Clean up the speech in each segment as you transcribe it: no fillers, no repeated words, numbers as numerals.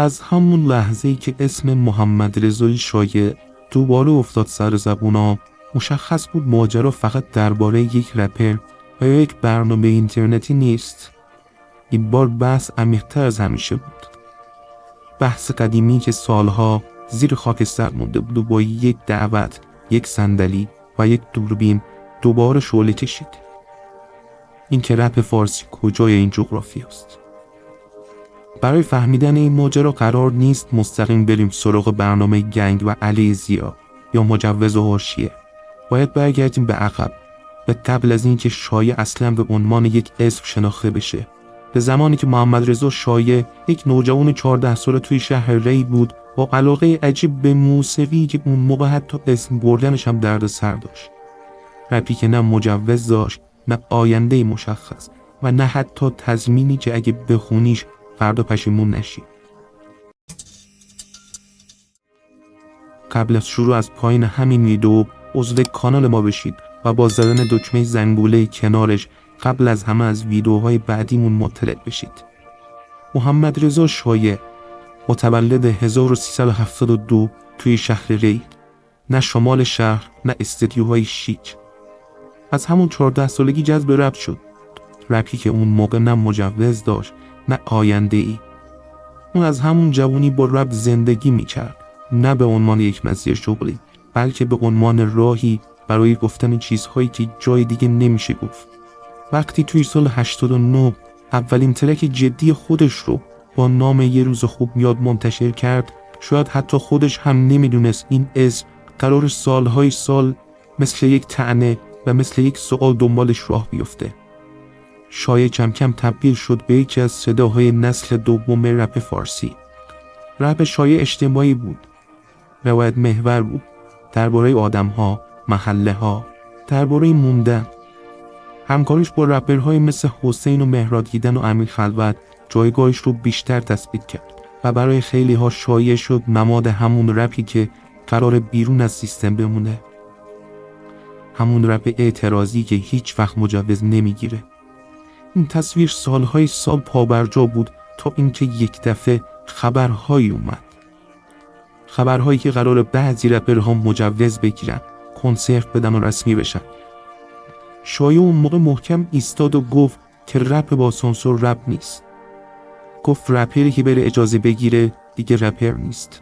از همون لحظه‌ای که اسم محمد رضا شایع دوباره افتاد سر زبونام، مشخص بود ماجرا فقط درباره یک رپر و یا یک برنامه اینترنتی نیست. این بار بحث عمیق‌تر از همیشه بود. بحث قدیمی که سالها زیر خاکستر مونده بود و با یک دعوت، یک صندلی و یک دوربین دوباره شعله کشید. این که رپ فارسی کجای این جغرافی است. برای فهمیدن این ماجرا قرار نیست مستقیم بریم سراغ برنامه گنگ و علی ضیا یا مجوز و حاشیه. باید برگردیم به عقب، به قبل از اینکه شایع اصلا به عنوان یک اسم شناخته بشه. به زمانی که محمد رضا شایع یک نوجوان 14 ساله توی شهر ری بود با علاقه عجیب به موسیقی که اون موقع حتی اسم بردنش هم درد سر داشت. رپی که نه مجوز داشت، نه آینده مشخص و نه حتی تضمینی که اگه بخونیش فردا پشیمون نشی. قبل از شروع از پایین همین ویدیو عضو کانال ما بشید و با زدن دکمه زنگوله کنارش قبل از همه از ویدیوهای بعدیمون مطلع بشید. محمد رضا شایع متولد 1372 توی شهر ری، نه شمال شهر نه استدیوهای شیک. از همون 14 سالگی جذب رپ شد. رپی که اون موقع نه مجوز داشت نه آینده ای. اون از همون جوانی با رپ زندگی میکرد، نه به عنوان یک مسیر شغلی بلکه به عنوان راهی برای گفتن چیزهایی که جای دیگه نمیشه گفت. وقتی توی سال 89 اولین ترک جدی خودش رو با نام یه روز خوب میاد منتشر کرد، شاید حتی خودش هم نمیدونست این اسم قرار سالهای سال مثل یک طعنه و مثل یک سوال دنبالش راه بیفته. شایع کم کم تبدیل شد به یکی از صداهای نسل دوم رپ فارسی. رپ شایع اجتماعی بود، روایت محور بود، درباره آدم‌ها، محله‌ها، درباره موندن. همکاریش با رپرهای مثل حسین و مهراد دیدن و امیر خلوت جایگاهش رو بیشتر تثبیت کرد و برای خیلی ها شایع شد نماد همون رپی که قرار بیرون از سیستم بمونه. همون رپ اعتراضی که هیچ وقت مجوز نمیگیره. این تصویر سالهای سال پابرجا بود تا اینکه یک دفعه خبرهایی اومد. خبرهایی که قرار بعضی رپرها مجوز بگیرن، کنسرت بدن و رسمی بشن. شایع اون موقع محکم ایستاد و گفت که رپ با سانسور رپ نیست. گفت رپری که بره اجازه بگیره دیگه رپر نیست.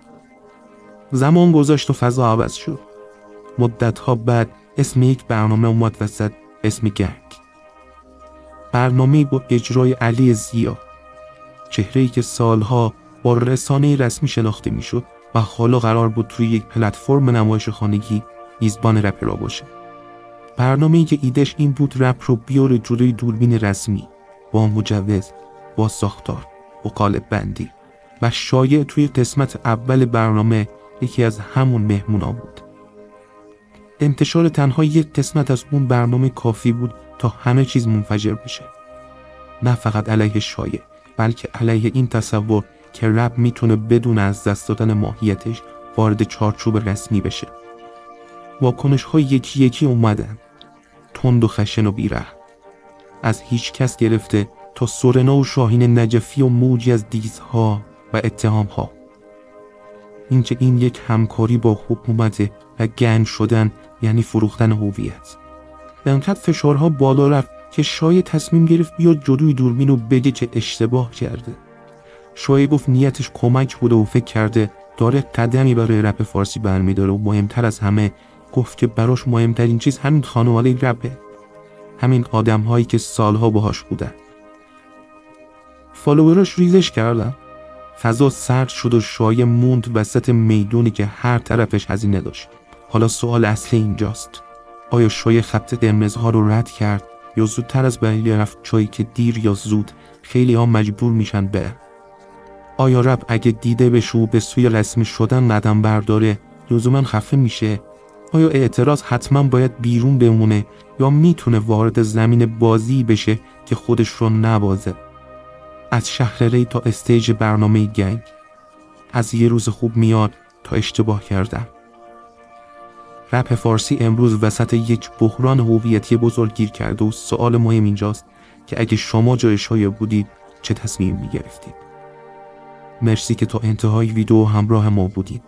زمان گذشت و فضا عوض شد. مدتها بعد اسم یک برنامه اومد وسط، اسم گنگ. برنامه‌ای با اجرای علی ضیا، چهره‌ای که سالها با رسانه رسمی شناخته میشد و حالا قرار بود توی یک پلتفرم نمایش خانگی میزبان رپرها باشه. برنامه‌ای که ایدهش این بود رپ رو بیاره جلوی دوربین رسمی، با مجوز، با ساختار، با قالب بندی. و شایع توی قسمت اول برنامه یکی از همون مهمونا بود. انتشار تنها یک قسمت از اون برنامه کافی بود تا همه چیز منفجر بشه. نه فقط علیه شایع، بلکه علیه این تصور که رپ میتونه بدون از دست دادن ماهیتش وارد چارچوب رسمی بشه. واکنش های یکی یکی اومدن، تند و خشن و بیره، از هیچ کس گرفته تا سورنا و شاهین نجفی و موجی از دیزها و اتهامها. اینکه این یک همکاری با حکومت و گنگ شدن یعنی فروختن هویت. انقدر فشارها بالا رفت که شایع تصمیم گرفت بیاد جلوی دوربین و بگه که اشتباه کرده. شایع گفت نیتش کمک بوده و فکر کرده داره قدمی برای رپ فارسی برمیداره و مهمتر از همه گفت که براش مهمترین چیز همین خانواده رپه، همین آدم هایی که سالها باهاش بودن. فالووراش ریزش کردن. فضا سرد شد و شایع موند وسط میدونی که هر طرفش هزینه داشت. حالا سوال اصلی اینجاست، آیا شایع خط قرمزها رو رد کرد یا زودتر از بقیه رفت جایی که دیر یا زود خیلی ها مجبور میشن برن؟ آیا رپ اگه دیده بشه و به سوی رسمی شدن قدم برداره لزوما خفه میشه؟ آیا اعتراض حتما باید بیرون بمونه یا میتونه وارد زمین بازی بشه که خودش رو نبازه؟ از شهر ری تا استیج برنامه گنگ، از یه روز خوب میاد تا اشتباه کردم. رپ فارسی امروز وسط یک بحران هویتی بزرگ گیر کرده و سوال مهم اینجاست که اگه شما جای شایع بودید چه تصمیمی میگرفتید؟ مرسی که تا انتهای ویدیو همراه ما بودید.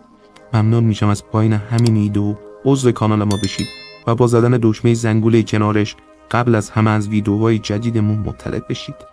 ممنون میشم از پایین همین ویدیو عضو کانال ما بشید و با زدن دکمه زنگوله کنارش قبل از همه از ویدیوهای جدیدمون مطلع بشید.